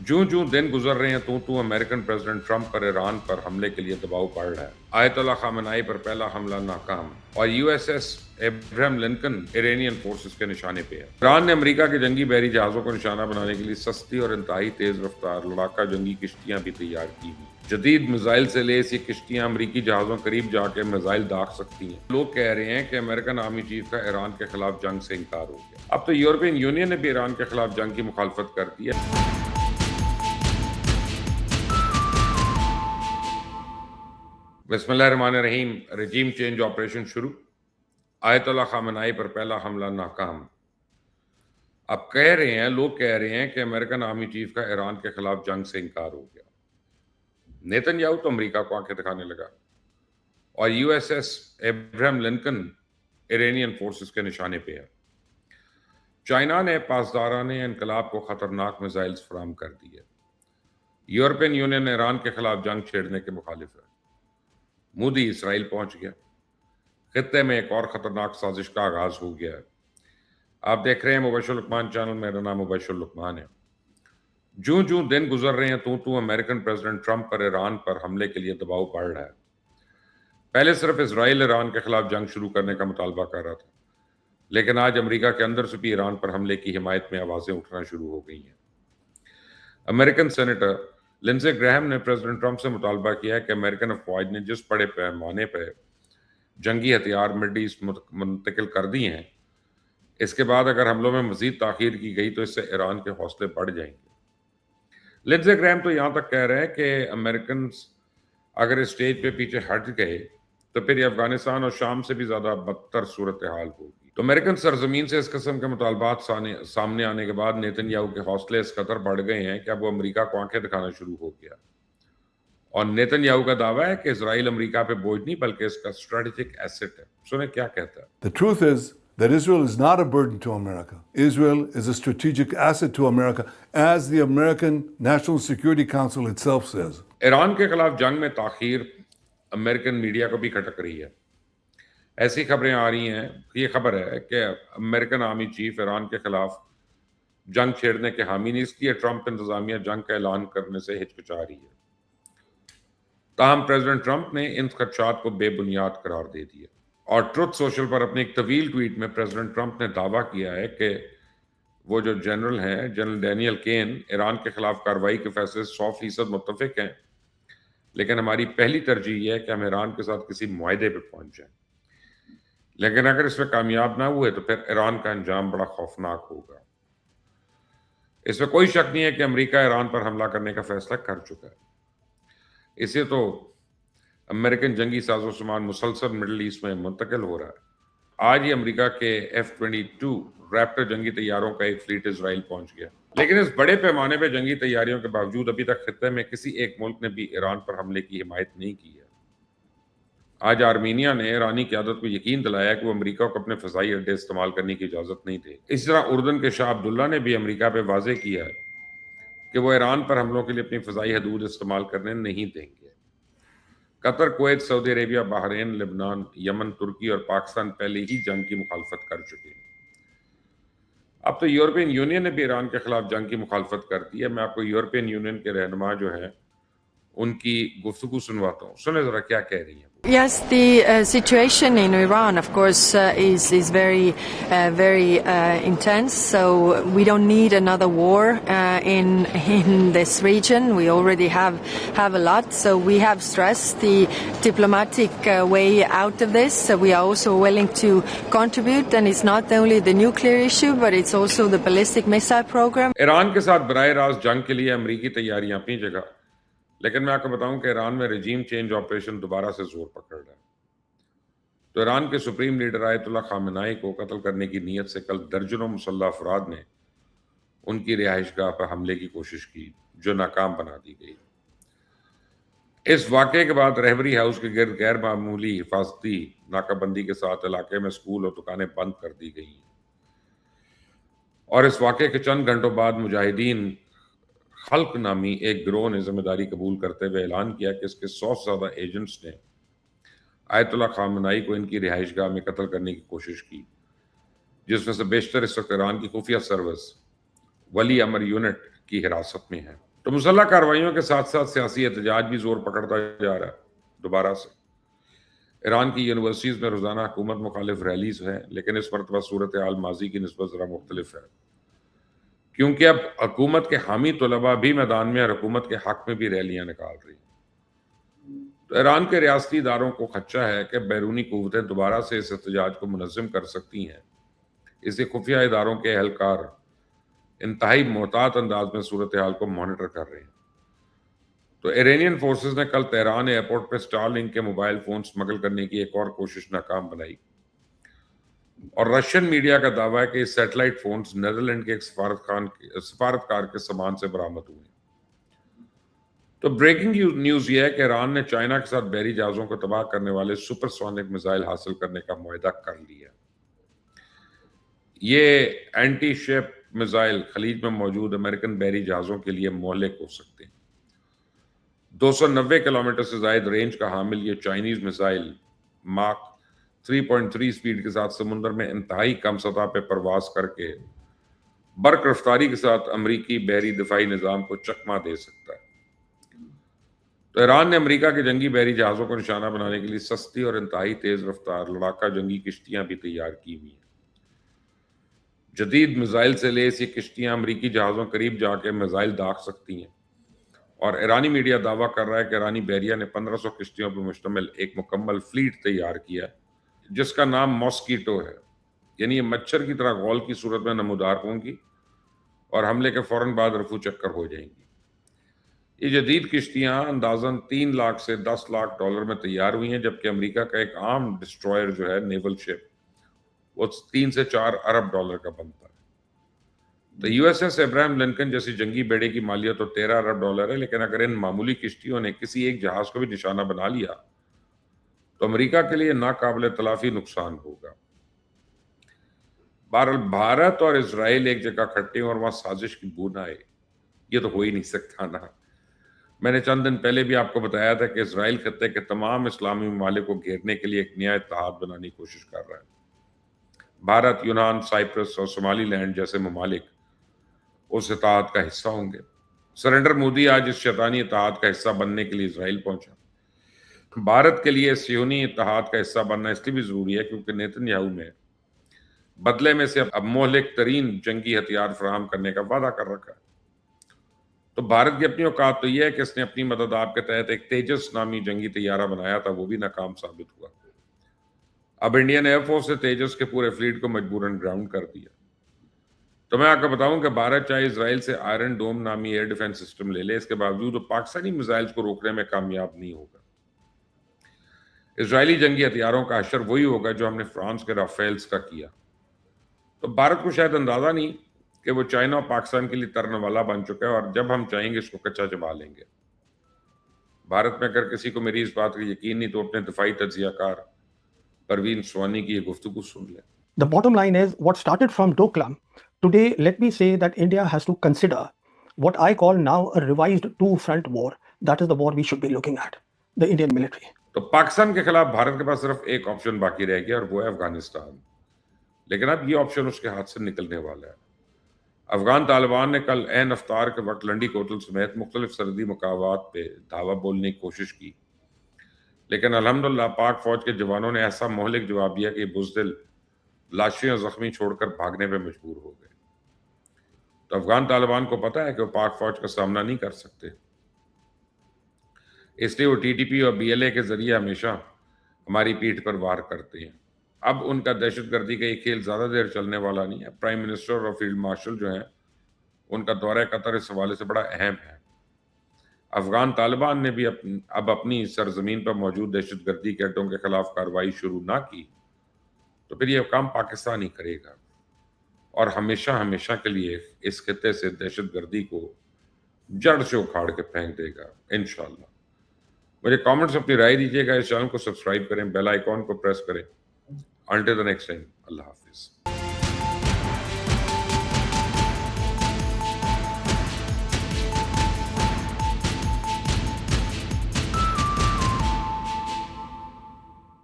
جوں جوں دن گزر رہے ہیں تو امریکن پریزیڈنٹ ٹرمپ پر ایران پر حملے کے لیے دباؤ بڑھ رہا ہے۔ آیت اللہ خامنائی پر پہلا حملہ ناکام اور یو ایس ایس ابراہیم لنکن ایرانین فورسز کے نشانے پہ ہے۔ ایران نے امریکہ کے جنگی بحری جہازوں کو نشانہ بنانے کے لیے سستی اور انتہائی تیز رفتار لڑاکا جنگی کشتیاں بھی تیار کی ہوئی۔ جدید میزائل سے لیس یہ کشتیاں امریکی جہازوں قریب جا کے میزائل داغ سکتی ہیں۔ لوگ کہہ رہے ہیں کہ امریکن آرمی چیف کا ایران کے خلاف جنگ سے انکار ہو گیا۔ اب تو یورپین یونین نے بھی ایران کے خلاف جنگ کی مخالفت کر دی ہے۔ بسم اللہ الرحمن الرحیم۔ رجیم چینج آپریشن شروع۔ آیت اللہ خامنائی پر پہلا حملہ ناکام۔ اب لوگ کہہ رہے ہیں کہ امریکن آرمی چیف کا ایران کے خلاف جنگ سے انکار ہو گیا۔ نیتن یاہو تو امریکہ کو آنکھیں دکھانے لگا اور یو ایس ایس ابراہیم لنکن ایرانین فورسز کے نشانے پہ ہے۔ چائنا نے پاسداران انقلاب کو خطرناک میزائلز فراہم کر دی ہے۔ یورپین یونین ایران کے خلاف جنگ چھیڑنے کے مخالف ہے۔ مودی اسرائیل پہنچ گیا۔ خطے میں ایک اور خطرناک سازش کا آغاز ہو گیا ہے۔ آپ دیکھ رہے ہیں مبشر لقمان چینل، میرا نام مبشر لقمان ہے۔ جوں جوں دن گزر رہے ہیں تو امریکن پریزیڈنٹ ٹرمپ پر ایران پر حملے کے لیے دباؤ بڑھ رہا ہے۔ پہلے صرف اسرائیل ایران کے خلاف جنگ شروع کرنے کا مطالبہ کر رہا تھا، لیکن آج امریکہ کے اندر سے بھی ایران پر حملے کی حمایت میں آوازیں اٹھنا شروع ہو گئی ہیں۔ امریکن سینیٹر لنزے گراہم نے پریزیڈنٹ ٹرمپ سے مطالبہ کیا ہے کہ امریکن افواج نے جس بڑے پیمانے پہ جنگی ہتھیار مڈل ایسٹ منتقل کر دیے ہیں، اس کے بعد اگر حملوں میں مزید تاخیر کی گئی تو اس سے ایران کے حوصلے بڑھ جائیں گے۔ لنزے گراہم تو یہاں تک کہہ رہے ہیں کہ امریکنز اگر اس سٹیج پہ پیچھے ہٹ گئے تو پھر یہ افغانستان اور شام سے بھی زیادہ بدتر صورتحال ہوگی۔ تو امریکن سرزمین سے اس قسم کے مطالبات سامنے آنے کے بعد نیتن یاہو کے حوصلے اس قدر بڑھ گئے ہیں کہ اب وہ امریکہ کو آنکھیں دکھانا شروع ہو گیا۔ اور نیتن یاہو کا دعویٰ ہے کہ اسرائیل امریکہ پہ بوجھ نہیں بلکہ اس کا اسٹریٹجک ایسٹ ہے۔ سنیں کیا کہتا ہے۔ The truth is that Israel is not a burden to America. Israel is a strategic asset to America, as the American National Security Council itself says. Iran کے خلاف جنگ میں تاخیر امریکن میڈیا کو بھی کھٹک رہی ہے۔ ایسی خبریں آ رہی ہیں، یہ خبر ہے کہ امریکن آرمی چیف ایران کے خلاف جنگ چھیڑنے کے حامی نہیں، اس لیے ٹرمپ انتظامیہ جنگ کا اعلان کرنے سے ہچکچا رہی ہے۔ تاہم پریزیڈنٹ ٹرمپ نے ان خدشات کو بے بنیاد قرار دے دیا اور ٹروتھ سوشل پر اپنے ایک طویل ٹویٹ میں پریزیڈنٹ ٹرمپ نے دعویٰ کیا ہے کہ وہ جو جنرل ہیں، جنرل ڈینیل کین، ایران کے خلاف کارروائی کے فیصلے 100% متفق ہیں، لیکن ہماری پہلی ترجیح یہ ہے کہ ہم ایران کے ساتھ کسی معاہدے پہ پہنچ جائیں، لیکن اگر اس میں کامیاب نہ ہوئے تو پھر ایران کا انجام بڑا خوفناک ہوگا۔ اس میں کوئی شک نہیں ہے کہ امریکہ ایران پر حملہ کرنے کا فیصلہ کر چکا ہے۔ اسے تو امریکن جنگی ساز و سامان مسلسل مڈل ایسٹ میں منتقل ہو رہا ہے۔ آج ہی امریکہ کے F-22 ریپٹر جنگی طیاروں کا ایک فلیٹ اسرائیل پہنچ گیا، لیکن اس بڑے پیمانے پہ جنگی تیاریوں کے باوجود ابھی تک خطے میں کسی ایک ملک نے بھی ایران پر حملے کی حمایت نہیں کی ہے۔ آج آرمینیا نے ایرانی قیادت کو یقین دلایا کہ وہ امریکہ کو اپنے فضائی اڈے استعمال کرنے کی اجازت نہیں دے۔ اسی طرح اردن کے شاہ عبداللہ نے بھی امریکہ پہ واضح کیا ہے کہ وہ ایران پر حملوں کے لیے اپنی فضائی حدود استعمال کرنے نہیں دیں گے۔ قطر، کویت، سعودی عربیہ، بحرین، لبنان، یمن، ترکی اور پاکستان پہلے ہی جنگ کی مخالفت کر چکے ہیں۔ اب تو یورپین یونین نے بھی ایران کے خلاف جنگ کی مخالفت کر دی ہے۔ میں آپ کو یورپین یونین کے رہنما جو ہیں ان کی گفتگو سنواتا ہوں، سنیں ذرا کیا کہہ رہی ہیں۔ Yes, the situation in Iran, of course, is very intense. So we don't need another war in this region. We already have a lot. So we have stressed the diplomatic way out of this. So we are also willing to contribute, and it's not only the nuclear issue, but it's also the ballistic missile program. Iran کے ساتھ براہ راست جنگ کے لیے امریکی تیاریاں اپنی جگہ، لیکن میں آپ کو بتاؤں کہ ایران میں رجیم چینج آپریشن دوبارہ سے زور پکڑ رہا ہے۔ تو ایران کے سپریم لیڈر آیت اللہ خامنائی کو قتل کرنے کی نیت سے کل درجنوں مسلح افراد نے ان کی رہائش گاہ پر حملے کی کوشش کی، جو ناکام بنا دی گئی۔ اس واقعے کے بعد رہبری ہاؤس کے گرد غیر معمولی حفاظتی ناکہ بندی کے ساتھ علاقے میں اسکول اور دکانیں بند کر دی گئی، اور اس واقعے کے چند گھنٹوں بعد مجاہدین خلق نامی ایک گروہ نے ذمہ داری قبول کرتے ہوئے اعلان کیا کہ اس کے 100 سے زیادہ ایجنٹس نے آیت اللہ خامنائی کو ان کی رہائش گاہ میں قتل کرنے کی کوشش کی، جس میں سے بیشتر اس وقت ایران کی خفیہ سروس ولی امر یونٹ کی حراست میں ہیں۔ تو مسلح کارروائیوں کے ساتھ ساتھ سیاسی احتجاج بھی زور پکڑتا جا رہا ہے دوبارہ سے. ایران کی یونیورسٹیز میں روزانہ حکومت مخالف ریلیز ہیں، لیکن اس مرتبہ صورتحال ماضی کی نسبت ذرا مختلف ہے، کیونکہ اب حکومت کے حامی طلباء بھی میدان میں اور حکومت کے حق میں بھی ریلیاں نکال رہی ہیں. تو ایران کے ریاستی اداروں کو خدشہ ہے کہ بیرونی قوتیں دوبارہ سے اس احتجاج کو منظم کر سکتی ہیں. اس لیے خفیہ اداروں کے اہلکار انتہائی محتاط انداز میں صورتحال کو مانیٹر کر رہے ہیں. تو ایرانین فورسز نے کل تہران ایئرپورٹ پہ اسٹار لنک کے موبائل فون اسمگل کرنے کی ایک اور کوشش ناکام بنائی، اور رشین میڈیا کا دعویٰ ہے کہ یہ سیٹلائٹ فونز نیدرلینڈ کے ایک سفارتکار کے سامان سے برآمد ہوئے. تو بریکنگ نیوز یہ ہے کہ ایران نے چائنا کے ساتھ بحری جہازوں کو تباہ کرنے والے سپر سونک میزائل حاصل کرنے کا معاہدہ کر لیا. یہ اینٹی شپ میزائل خلیج میں موجود امریکن بحری جہازوں کے لیے مہلک ہو سکتے ہیں. 290 کلومیٹر سے زائد رینج کا حامل یہ چائنیز میزائل ماک 3.3 سپیڈ کے ساتھ سمندر میں انتہائی کم سطح پہ پرواز کر کے برق رفتاری کے ساتھ امریکی بحری دفاعی نظام کو چکما دے سکتا ہے. تو ایران نے امریکہ کے جنگی بحری جہازوں کو نشانہ بنانے کے لیے سستی اور انتہائی تیز رفتار لڑاکا جنگی کشتیاں بھی تیار کی ہوئی ہیں. جدید میزائل سے لیس یہ کشتیاں امریکی جہازوں قریب جا کے میزائل داغ سکتی ہیں، اور ایرانی میڈیا دعویٰ کر رہا ہے کہ ایرانی بحریہ نے 1500 کشتیوں پر مشتمل ایک مکمل فلیٹ تیار کیا ہے جس کا نام ماسکیٹو ہے. یعنی یہ مچھر کی طرح غول کی صورت میں نمودار ہوں گی اور حملے کے فوراً بعد رفو چکر ہو جائیں گی. یہ جدید کشتیاں اندازاً 3 لاکھ سے 10 لاکھ ڈالر میں تیار ہوئی ہیں، جبکہ امریکہ کا ایک عام ڈسٹرائر جو ہے نیول شپ وہ 3 سے 4 ارب ڈالر کا بنتا ہے. تو یو ایس ایس ابراہیم لنکن جیسی جنگی بیڑے کی مالیت تو 13 ارب ڈالر ہے، لیکن اگر ان معمولی کشتیوں نے کسی ایک جہاز کو بھی نشانہ بنا لیا تو امریکہ کے لیے ناقابل تلافی نقصان ہوگا. بہرحال بھارت اور اسرائیل ایک جگہ کھٹے ہوں اور وہاں سازش کی بو نہ آئے، یہ تو ہو ہی نہیں سکتا نا. میں نے چند دن پہلے بھی آپ کو بتایا تھا کہ اسرائیل خطے کے تمام اسلامی ممالک کو گھیرنے کے لیے ایک نیا اتحاد بنانے کی کوشش کر رہا ہے. بھارت، یونان، سائپرس اور صومالی لینڈ جیسے ممالک اس اتحاد کا حصہ ہوں گے. سرنڈر مودی آج اس شیطانی اتحاد کا حصہ بننے کے لیے اسرائیل پہنچا. بھارت کے لیے صہیونی اتحاد کا حصہ بننا اس لیے بھی ضروری ہے کیونکہ نیتن یاہو میں بدلے میں سے اب مہلک ترین جنگی ہتھیار فراہم کرنے کا وعدہ کر رکھا ہے. تو بھارت کی اپنی اوقات تو یہ ہے کہ اس نے اپنی مدد آپ کے تحت ایک تیجس نامی جنگی طیارہ بنایا تھا، وہ بھی ناکام ثابت ہوا. اب انڈین ایئر فورس نے تیجس کے پورے فلیٹ کو مجبوراً گراؤنڈ کر دیا. تو میں آپ کو بتاؤں کہ بھارت چاہے اسرائیل سے آئرن ڈوم نامی ایئر ڈیفنس سسٹم لے لے، اس کے باوجود وہ پاکستانی میزائلز کو روکنے میں کامیاب نہیں ہوگا. اسرائیلی جنگی ہتھیاروں کا حشر وہی ہوگا جو ہم نے فرانس کے رافیلز کا کیا. تو بھارت کو شاید اندازہ نہیں کہ وہ چائنا اور پاکستان کے لیے ترنے والا بن چکا ہے، اور جب ہم چاہیں گے اس کو کچا چبا لیں گے. بھارت میں اگر کسی کو میری اس بات کا یقین نہیں تو اپنے دفاعی تجزیہ کار پروین سوانی کی یہ گفتگو سن لیں. The bottom line is what started from Doklam. Today, let me say that India has to consider what I call now a revised two-front war. That is the war we should be looking at, the Indian military. تو پاکستان کے خلاف بھارت کے پاس صرف ایک option باقی رہ گیا اور وہ ہے افغانستان. لیکن اب یہ آپشن اس کے ہاتھ سے نکلنے والا ہے. افغان طالبان نے کل عین افطار کے وقت لنڈی کوتل سمیت مختلف سرحدی مقامات پہ دھاوا بولنے کی کوشش کی، لیکن الحمدللہ پاک فوج کے جوانوں نے ایسا مہلک جواب دیا کہ یہ بزدل لاشیں اور زخمی چھوڑ کر بھاگنے پہ مجبور ہو گئے. تو افغان طالبان کو پتا ہے کہ وہ پاک فوج کا سامنا نہیں کر سکتے، اس لیے وہ ٹی ٹی پی اور بی ایل اے کے ذریعے ہمیشہ ہماری پیٹھ پر وار کرتے ہیں. اب ان کا دہشت گردی کا یہ کھیل زیادہ دیر چلنے والا نہیں ہے. پرائم منسٹر اور فیلڈ مارشل جو ہیں ان کا دورہ قطر اس حوالے سے بڑا اہم ہے. افغان طالبان نے بھی اب اپنی سرزمین پر موجود دہشت گردی کے اڈوں کے خلاف کارروائی شروع نہ کی تو پھر یہ کام پاکستان ہی کرے گا اور ہمیشہ ہمیشہ کے لیے اس خطے سے دہشت گردی کو جڑ سے اکھاڑ کے پھینک دے گا انشاءاللہ. مجھے کامنٹس اپنی رائے دیجیے گا. اس چینل کو سبسکرائب کریں، بیل آئیکن کو پریس کریں. Until the next time, Allah Hafiz.